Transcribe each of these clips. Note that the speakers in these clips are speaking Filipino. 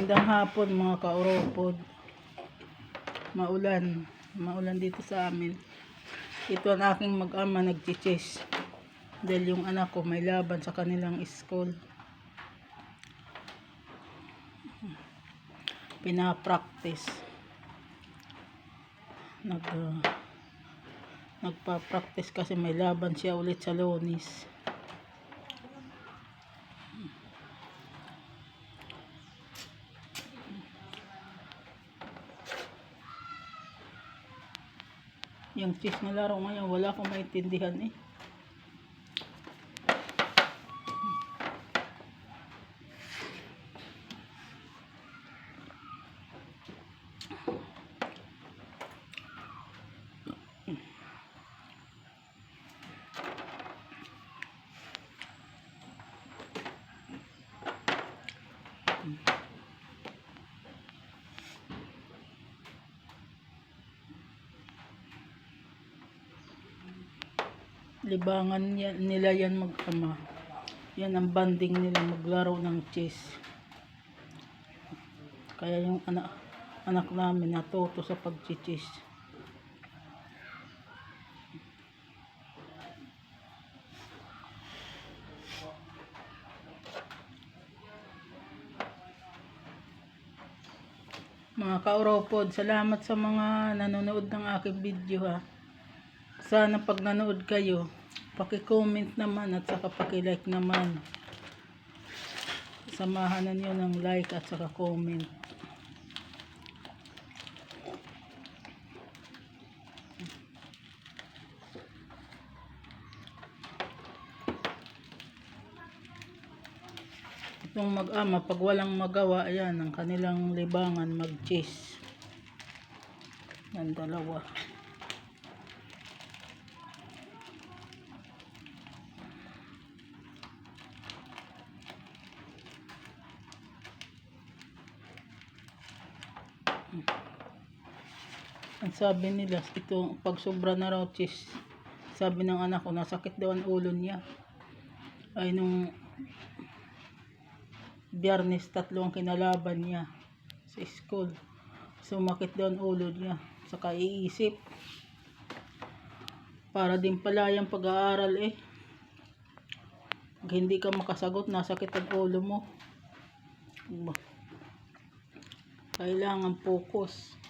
Magandang hapon mga kauropod. Maulan dito sa amin. Ito ang aking mag-ama nagchichis dahil yung anak ko may laban sa kanilang school. Pinapractice. Nagpa-practice kasi may laban siya ulit sa Lunes. Yung chess na laro ngayon, wala akong maintindihan eh. Libangan nila yan mag-ama. Yan ang banding nila, maglaro ng chess. Kaya yung anak namin natuto sa pag-chess. Mga kauropod, salamat sa mga nanonood ng aking video ha. Sana pag nanood kayo, paki-comment naman at saka paki-like naman. Samahan na niyo ng like at saka comment. Itong mag-ama, pag walang magawa, ayan, ang kanilang libangan, mag-chess. Yan, dalawa. Ang sabi nila, ito, pag sobra na raw chess, sabi ng anak ko, nasakit daw ang ulo niya. Ay, nung Biyernes, 3 ang kinalaban niya sa school. Sumakit daw ang ulo niya. Saka iisip. Para din pala yung pag-aaral eh. Pag hindi ka makasagot, nasakit ang ulo mo. Kailangan focus.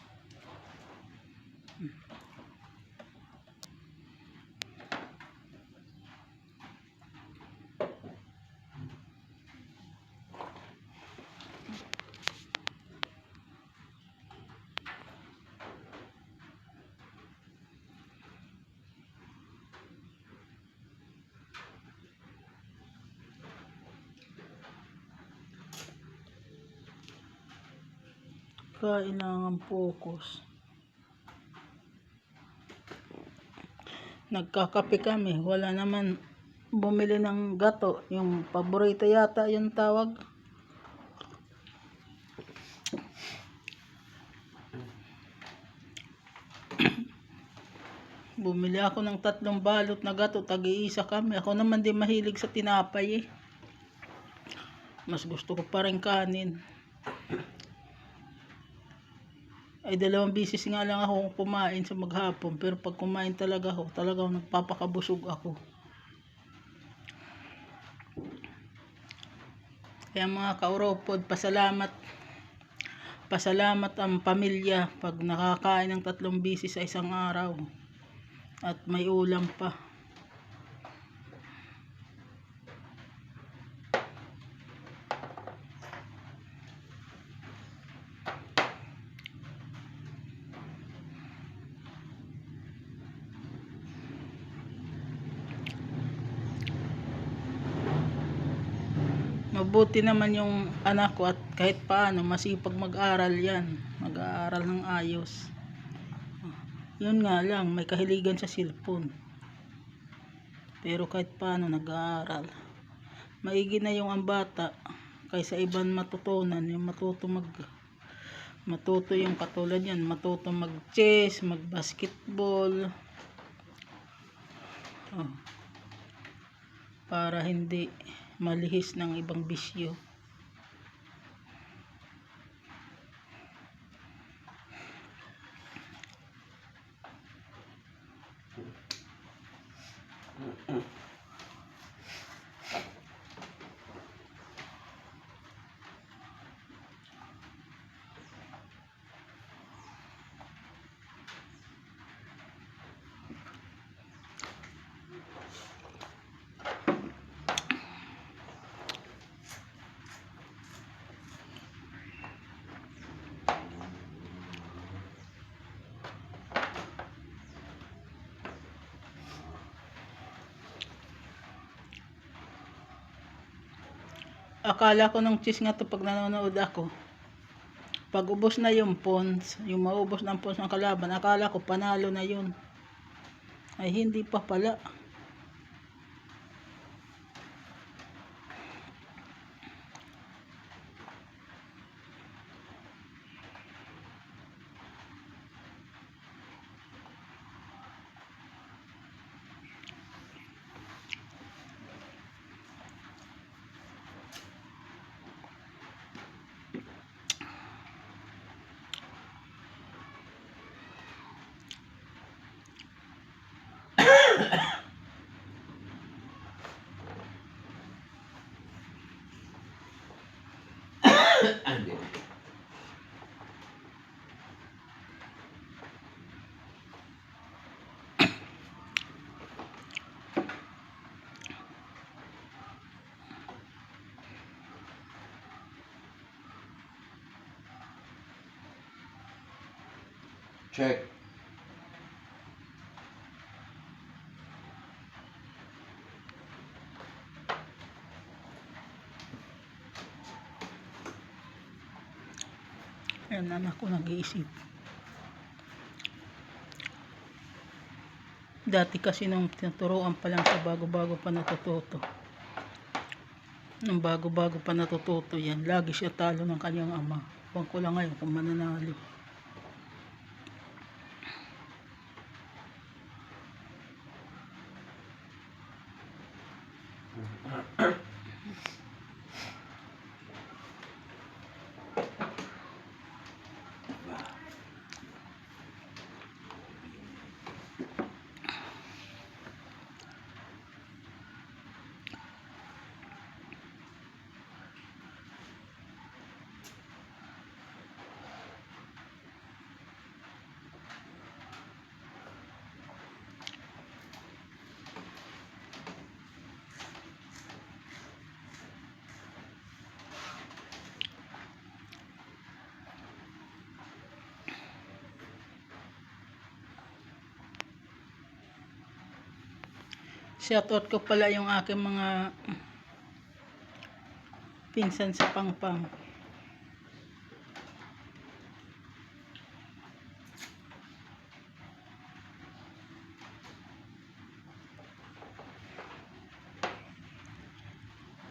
Kailangan focus. Nagkakape kami, wala naman bumili ng gato, yung paborito yata yung tawag. Bumili ako ng 3 balot na gato, tag-iisa kami. Ako naman din mahilig sa tinapay eh. Mas gusto ko pa rin kanin. Ay 2 beses nga lang ako kumain sa maghapon, pero pag kumain talaga ako, talagang nagpapakabusog ako. Kaya mga kauropod, pasalamat ang pamilya pag nakakain ng 3 beses sa isang araw at may ulam pa. Mabuti naman yung anak ko at kahit paano masipag mag-aral yan. Mag-aaral ng ayos. Yun nga lang, may kahiligan sa cellphone. Pero kahit paano nag-aaral. Maigi na yung ang bata kaysa ibang matutunan. Yung matuto yung katulad yan. Matuto mag-chess, mag-basketball. Para hindi malihis ng ibang bisyo. Akala ko nung cheese nga to pag nanonood ako, pag ubos na yung pawns, yung maubos ng pawns ng kalaban, akala ko panalo na yun. Ay hindi pa pala. Ande. Check. Ayan, anak ko nag-iisip. Dati kasi nung tinuturoan pa lang sa bago-bago pa natututo. Nung bago-bago pa natututo yan, lagi siya talo ng kanyang ama. Huwag ko lang ngayon kung mananalo. Shoutout ko pala yung aking mga pinsan sa Pangpang.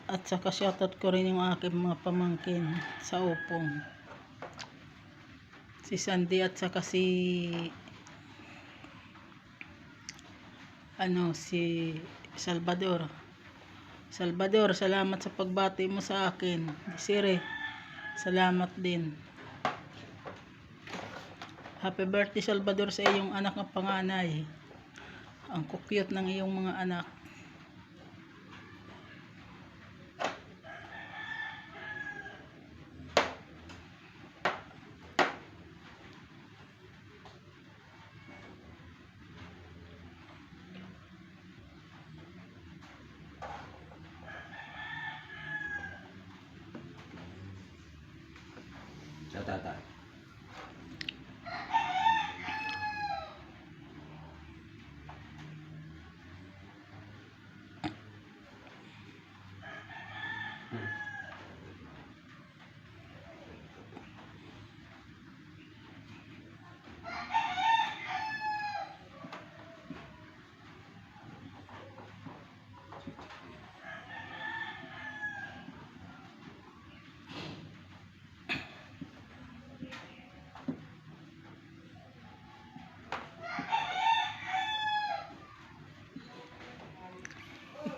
At saka shoutout ko rin yung aking mga pamangkin sa Upong. Si Sandy at saka si Salvador. Salvador, salamat sa pagbati mo sa akin. Sire, salamat din. Happy birthday Salvador sa iyong anak na panganay. Ang cute ng iyong mga anak. Sa tatay.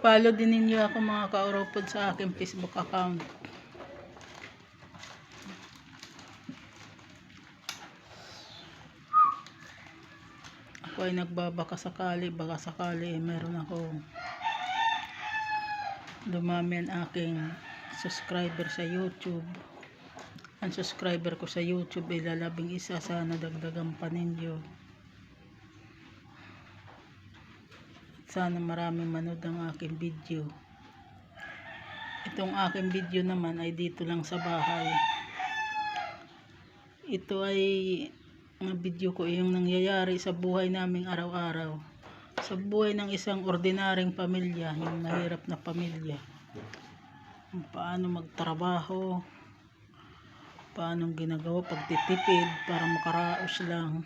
I-follow din ninyo ako mga kauropod sa aking Facebook account. Ako ay nagbabaka sakali, baka sakali meron ako dumami ang aking subscriber sa YouTube. Ang subscriber ko sa YouTube ay lalabing isa, sana dagdagan pa ninyo. Sana marami manood ang aking video. Itong aking video naman ay dito lang sa bahay. Ito ay mga video ko yung nangyayari sa buhay naming araw-araw. Sa buhay ng isang ordinaryong pamilya, yung mahirap na pamilya. Kung paano magtrabaho, paano ginagawa pagtitipid para makaraos lang.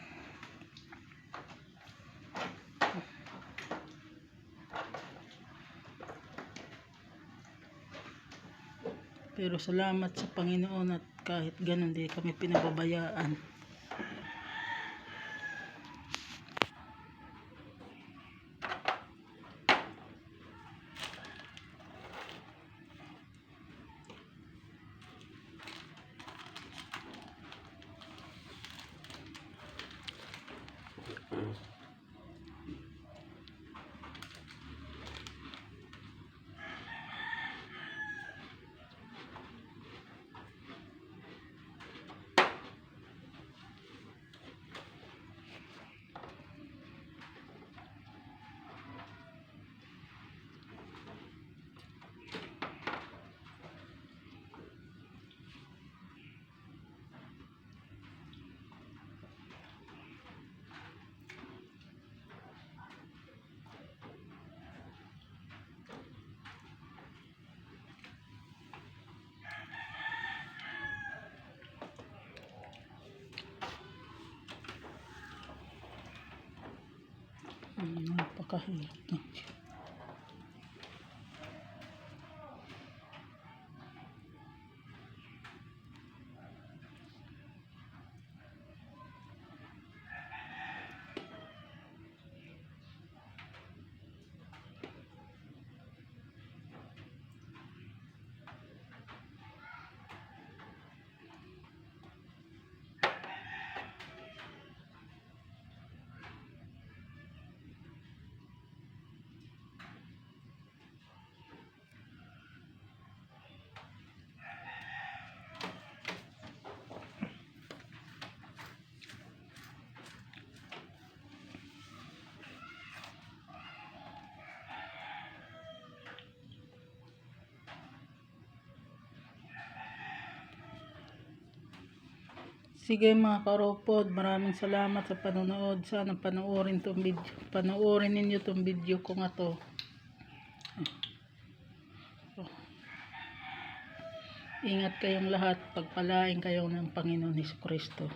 Pero salamat sa Panginoon at kahit ganun di kami pinababayaan. Napakahirap na. Sige mga karopod, maraming salamat sa panonood. Sana panoorin ninyo tong video ko nga to. Ingat kayong lahat, pagpalain kayo ng Panginoon Hesukristo.